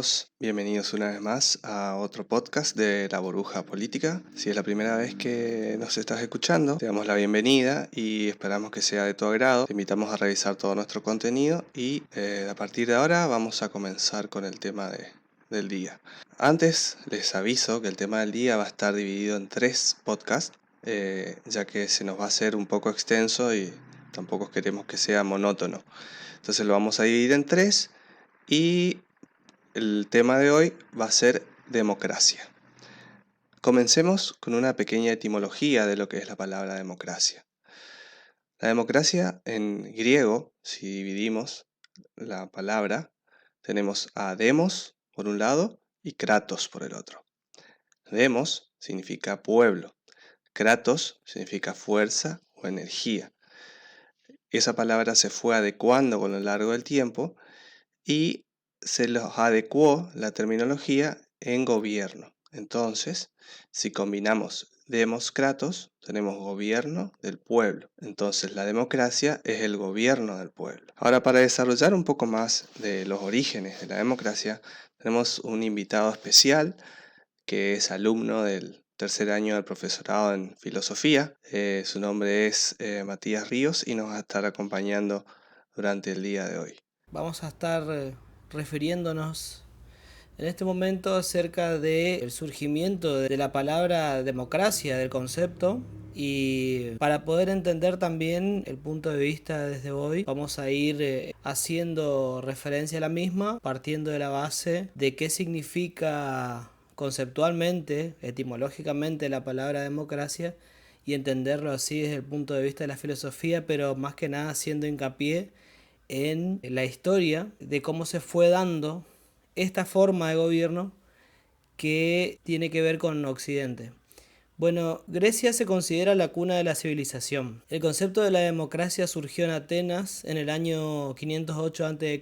todos, bienvenidos una vez más a otro podcast de La Burbuja Política. Si es la primera vez que nos estás escuchando, te damos la bienvenida y esperamos que sea de tu agrado. Te invitamos a revisar todo nuestro contenido y a partir de ahora vamos a comenzar con el tema del día. Antes les aviso que el tema del día va a estar dividido en 3 podcasts, ya que se nos va a hacer un poco extenso y tampoco queremos que sea monótono. Entonces lo vamos a dividir en 3 y el tema de hoy va a ser democracia. Comencemos con una pequeña etimología de lo que es la palabra democracia. La democracia en griego, si dividimos la palabra, tenemos a demos por un lado y kratos por el otro. Demos significa pueblo, kratos significa fuerza o energía. Esa palabra se fue adecuando con lo largo del tiempo y se los adecuó la terminología en gobierno. Entonces, si combinamos demos kratos, tenemos gobierno del pueblo. Entonces, la democracia es el gobierno del pueblo. Ahora, para desarrollar un poco más de los orígenes de la democracia, tenemos un invitado especial que es alumno del tercer año del profesorado en filosofía. Su nombre es Matías Ríos y nos va a estar acompañando durante el día de hoy. Vamos a estar refiriéndonos en este momento acerca del surgimiento de la palabra democracia, del concepto, y para poder entender también el punto de vista desde hoy, vamos a ir haciendo referencia a la misma, partiendo de la base de qué significa conceptualmente, etimológicamente la palabra democracia y entenderlo así desde el punto de vista de la filosofía, pero más que nada haciendo hincapié en la historia de cómo se fue dando esta forma de gobierno que tiene que ver con Occidente. Bueno, Grecia se considera la cuna de la civilización. El concepto de la democracia surgió en Atenas en el año 508 a.C.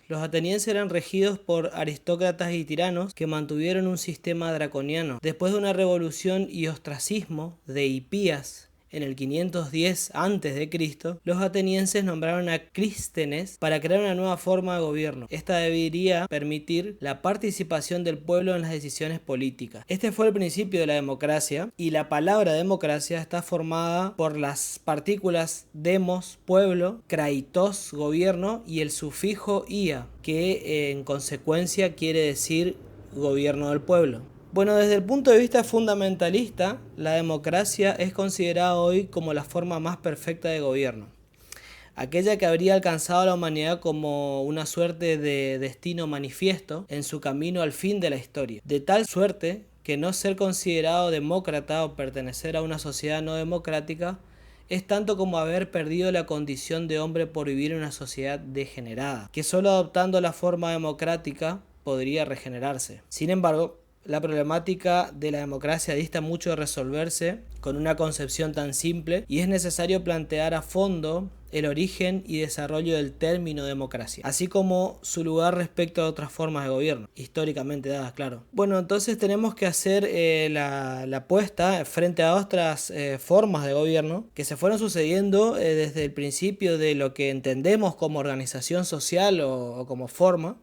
Los atenienses eran regidos por aristócratas y tiranos que mantuvieron un sistema draconiano. Después de una revolución y ostracismo de Hipías en el 510 a.C., los atenienses nombraron a Clístenes para crear una nueva forma de gobierno. Esta debería permitir la participación del pueblo en las decisiones políticas. Este fue el principio de la democracia, y la palabra democracia está formada por las partículas demos, pueblo, kraitos, gobierno, y el sufijo ia, que en consecuencia quiere decir gobierno del pueblo. Bueno, desde el punto de vista fundamentalista, la democracia es considerada hoy como la forma más perfecta de gobierno, aquella que habría alcanzado a la humanidad como una suerte de destino manifiesto en su camino al fin de la historia, de tal suerte que no ser considerado demócrata o pertenecer a una sociedad no democrática es tanto como haber perdido la condición de hombre por vivir en una sociedad degenerada, que solo adoptando la forma democrática podría regenerarse. Sin embargo, la problemática de la democracia dista mucho de resolverse con una concepción tan simple, y es necesario plantear a fondo el origen y desarrollo del término democracia, así como su lugar respecto a otras formas de gobierno, históricamente dadas, claro. Bueno, entonces tenemos que hacer la apuesta frente a otras formas de gobierno que se fueron sucediendo desde el principio de lo que entendemos como organización social o como forma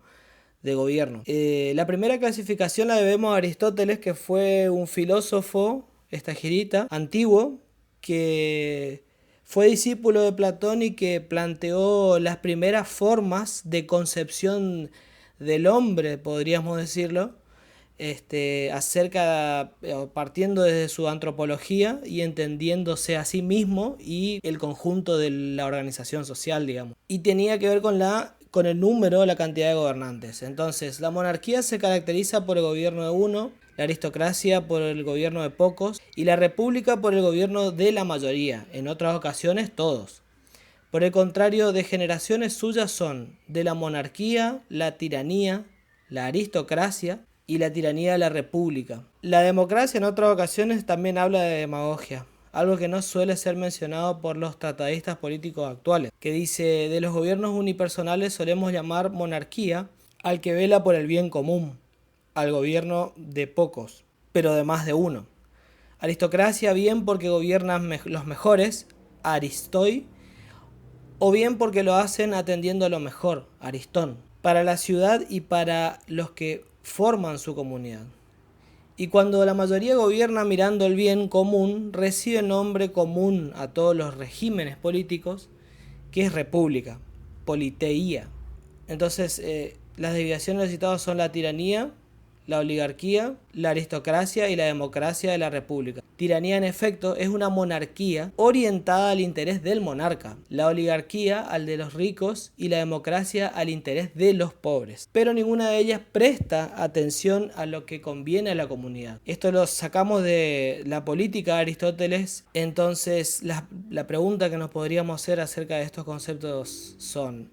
de gobierno. La primera clasificación la debemos a Aristóteles, que fue un filósofo estagirita antiguo que fue discípulo de Platón y que planteó las primeras formas de concepción del hombre, podríamos decirlo, partiendo desde su antropología y entendiéndose a sí mismo y el conjunto de la organización social, digamos. Y tenía que ver con el número, la cantidad de gobernantes. Entonces, la monarquía se caracteriza por el gobierno de uno, la aristocracia por el gobierno de pocos y la república por el gobierno de la mayoría, en otras ocasiones todos. Por el contrario, degeneraciones suyas son de la monarquía, la tiranía, la aristocracia y la tiranía de la república. La democracia en otras ocasiones también habla de demagogia, algo que no suele ser mencionado por los tratadistas políticos actuales, que dice: de los gobiernos unipersonales solemos llamar monarquía al que vela por el bien común, al gobierno de pocos, pero de más de uno. Aristocracia bien porque gobiernan los mejores, aristoi, o bien porque lo hacen atendiendo a lo mejor, aristón. para la ciudad y para los que forman su comunidad. Y cuando la mayoría gobierna mirando el bien común, recibe nombre común a todos los regímenes políticos, que es república, politeía. Entonces, las desviaciones de los citados son la tiranía, la oligarquía, la aristocracia y la democracia de la república. Tiranía, en efecto, es una monarquía orientada al interés del monarca, la oligarquía al de los ricos y la democracia al interés de los pobres. Pero ninguna de ellas presta atención a lo que conviene a la comunidad. Esto lo sacamos de la política de Aristóteles. Entonces, la pregunta que nos podríamos hacer acerca de estos conceptos son: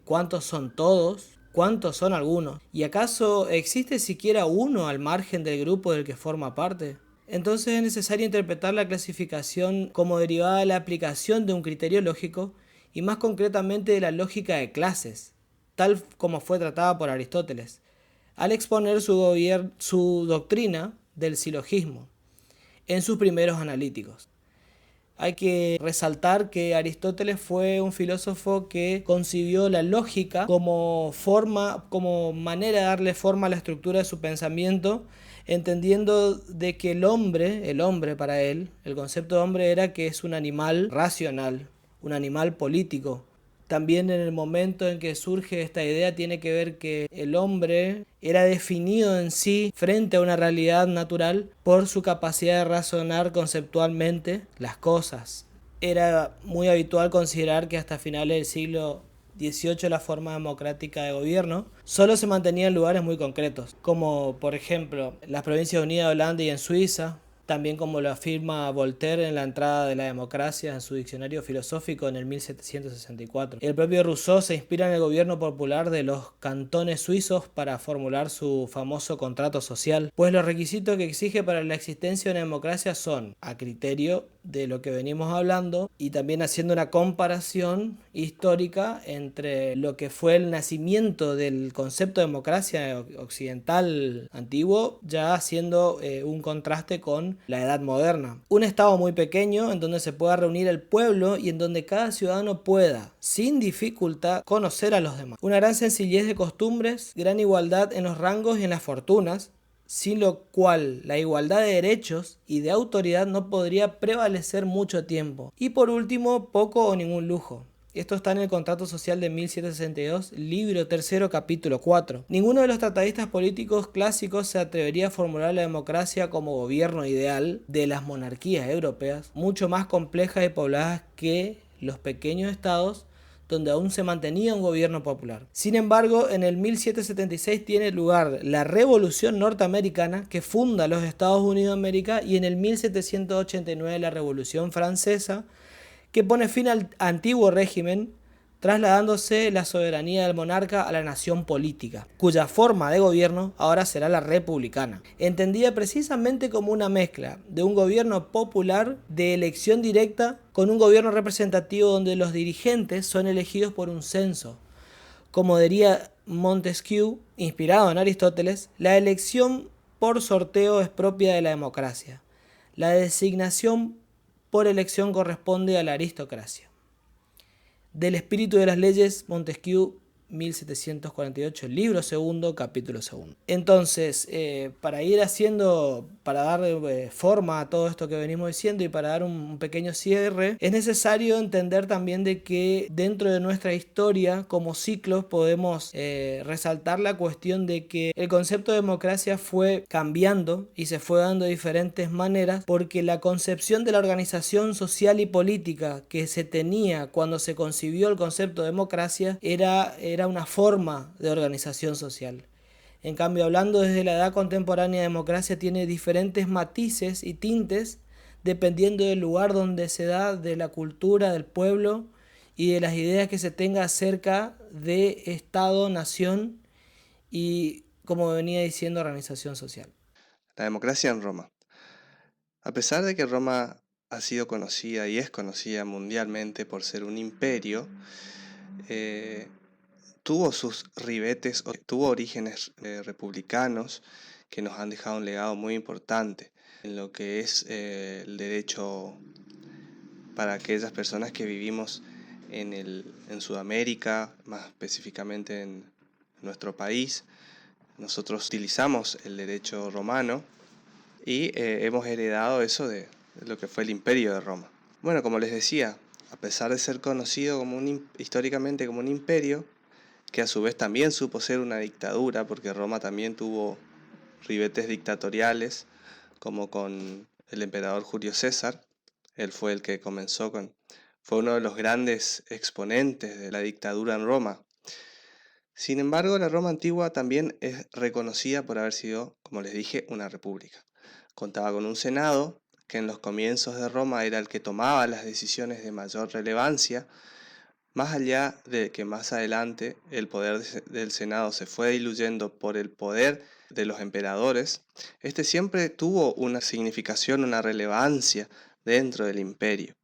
¿cuántos son todos? ¿Cuántos son algunos? ¿Y acaso existe siquiera uno al margen del grupo del que forma parte? Entonces es necesario interpretar la clasificación como derivada de la aplicación de un criterio lógico y más concretamente de la lógica de clases, tal como fue tratada por Aristóteles, al exponer su doctrina del silogismo en sus primeros analíticos. Hay que resaltar que Aristóteles fue un filósofo que concibió la lógica como manera de darle forma a la estructura de su pensamiento, entendiendo de que el hombre para él, el concepto de hombre era que es un animal racional, un animal político. También en el momento en que surge esta idea tiene que ver que el hombre era definido en sí frente a una realidad natural por su capacidad de razonar conceptualmente las cosas. Era muy habitual considerar que hasta finales del siglo XVIII la forma democrática de gobierno solo se mantenía en lugares muy concretos, como por ejemplo las Provincias Unidas de Holanda y en Suiza, también como lo afirma Voltaire en la entrada de la democracia en su diccionario filosófico en el 1764. El propio Rousseau se inspira en el gobierno popular de los cantones suizos para formular su famoso contrato social, pues los requisitos que exige para la existencia de una democracia son, a criterio de lo que venimos hablando, y también haciendo una comparación histórica entre lo que fue el nacimiento del concepto de democracia occidental antiguo, ya haciendo un contraste con la edad moderna. Un estado muy pequeño en donde se pueda reunir el pueblo y en donde cada ciudadano pueda, sin dificultad, conocer a los demás. Una gran sencillez de costumbres, gran igualdad en los rangos y en las fortunas, sin lo cual la igualdad de derechos y de autoridad no podría prevalecer mucho tiempo. Y por último, poco o ningún lujo. Esto está en el Contrato Social de 1762, libro tercero, capítulo 4. Ninguno de los tratadistas políticos clásicos se atrevería a formular la democracia como gobierno ideal de las monarquías europeas, mucho más complejas y pobladas que los pequeños estados donde aún se mantenía un gobierno popular. Sin embargo, en el 1776 tiene lugar la Revolución Norteamericana, que funda los Estados Unidos de América, y en el 1789 la Revolución Francesa, que pone fin al antiguo régimen, trasladándose la soberanía del monarca a la nación política, cuya forma de gobierno ahora será la republicana, entendida precisamente como una mezcla de un gobierno popular de elección directa con un gobierno representativo donde los dirigentes son elegidos por un censo. Como diría Montesquieu, inspirado en Aristóteles, la elección por sorteo es propia de la democracia. La designación por elección corresponde a la aristocracia. Del espíritu de las leyes, Montesquieu, 1748, libro segundo, capítulo segundo. Entonces, para dar forma a todo esto que venimos diciendo y para dar un pequeño cierre, es necesario entender también de que dentro de nuestra historia, como ciclos, podemos resaltar la cuestión de que el concepto de democracia fue cambiando y se fue dando de diferentes maneras, porque la concepción de la organización social y política que se tenía cuando se concibió el concepto de democracia era una forma de organización social. En cambio, hablando desde la edad contemporánea, democracia tiene diferentes matices y tintes dependiendo del lugar donde se da, de la cultura del pueblo y de las ideas que se tenga acerca de Estado, nación y, como venía diciendo, organización social. La democracia en Roma. A pesar de que Roma ha sido conocida y es conocida mundialmente por ser un imperio, tuvo sus ribetes, tuvo orígenes republicanos que nos han dejado un legado muy importante en lo que es el derecho para aquellas personas que vivimos en Sudamérica, más específicamente nuestro país nosotros utilizamos el derecho romano y hemos heredado eso de lo que fue el Imperio de Roma. Bueno, como les decía, a pesar de ser conocido como históricamente como un imperio, que a su vez también supo ser una dictadura, porque Roma también tuvo ribetes dictatoriales, como con el emperador Julio César. Él fue el que fue uno de los grandes exponentes de la dictadura en Roma. Sin embargo, la Roma antigua también es reconocida por haber sido, como les dije, una república. Contaba con un senado, que en los comienzos de Roma era el que tomaba las decisiones de mayor relevancia, más allá de que más adelante el poder del senado se fue diluyendo por el poder de los emperadores. Este siempre tuvo una significación, una relevancia dentro del imperio.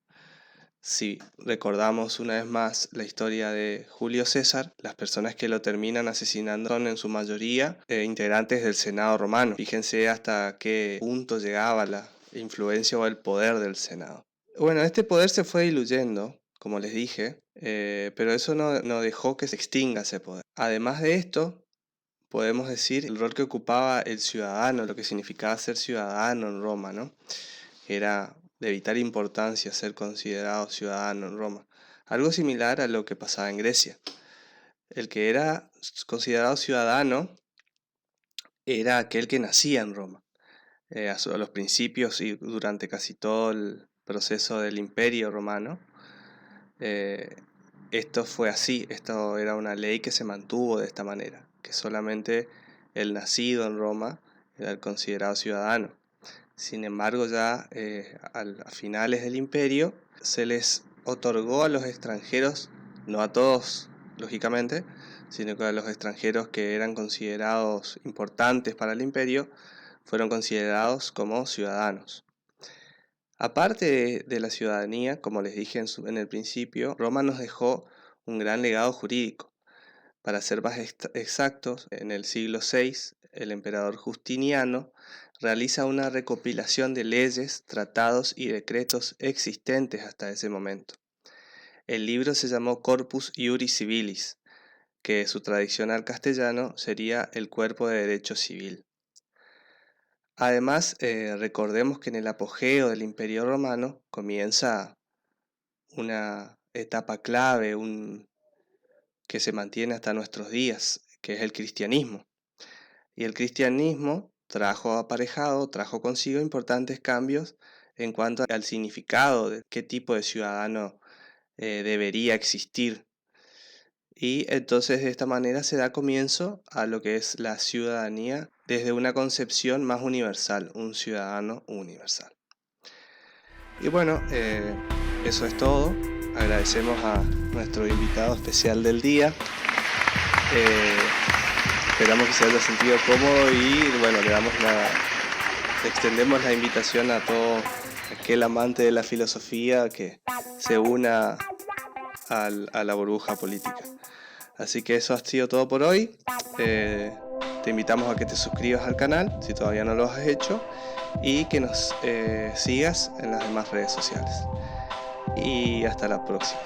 Si recordamos una vez más la historia de Julio César, las personas que lo terminan asesinando son en su mayoría integrantes del Senado romano. Fíjense hasta qué punto llegaba la influencia o el poder del Senado. Bueno, este poder se fue diluyendo, como les dije, pero eso no dejó que se extinga ese poder. Además de esto, podemos decir el rol que ocupaba el ciudadano, lo que significaba ser ciudadano en Roma, ¿no? Era de vital importancia ser considerado ciudadano en Roma. Algo similar a lo que pasaba en Grecia. El que era considerado ciudadano era aquel que nacía en Roma. A los principios y durante casi todo el proceso del Imperio Romano, esto fue así. Esto era una ley que se mantuvo de esta manera, que solamente el nacido en Roma era el considerado ciudadano. Sin embargo, ya a finales del imperio se les otorgó a los extranjeros, no a todos, lógicamente, sino que a los extranjeros que eran considerados importantes para el imperio, fueron considerados como ciudadanos. Aparte de la ciudadanía, como les dije en el principio, Roma nos dejó un gran legado jurídico. Para ser más exactos, en el siglo VI, el emperador Justiniano realiza una recopilación de leyes, tratados y decretos existentes hasta ese momento. El libro se llamó Corpus Iuris Civilis, que su traducción al castellano sería el cuerpo de derecho civil. Además, recordemos que en el apogeo del Imperio Romano comienza una etapa clave, que se mantiene hasta nuestros días, que es el cristianismo. Y el cristianismo trajo consigo importantes cambios en cuanto al significado de qué tipo de ciudadano debería existir. Y entonces de esta manera se da comienzo a lo que es la ciudadanía desde una concepción más universal, un ciudadano universal. Y bueno, eso es todo. Agradecemos a nuestro invitado especial del día. Esperamos que se haya sentido cómodo y bueno, extendemos la invitación a todo aquel amante de la filosofía que se una a la burbuja política. Así que eso ha sido todo por hoy. Te invitamos a que te suscribas al canal si todavía no lo has hecho y que nos sigas en las demás redes sociales. Y hasta la próxima.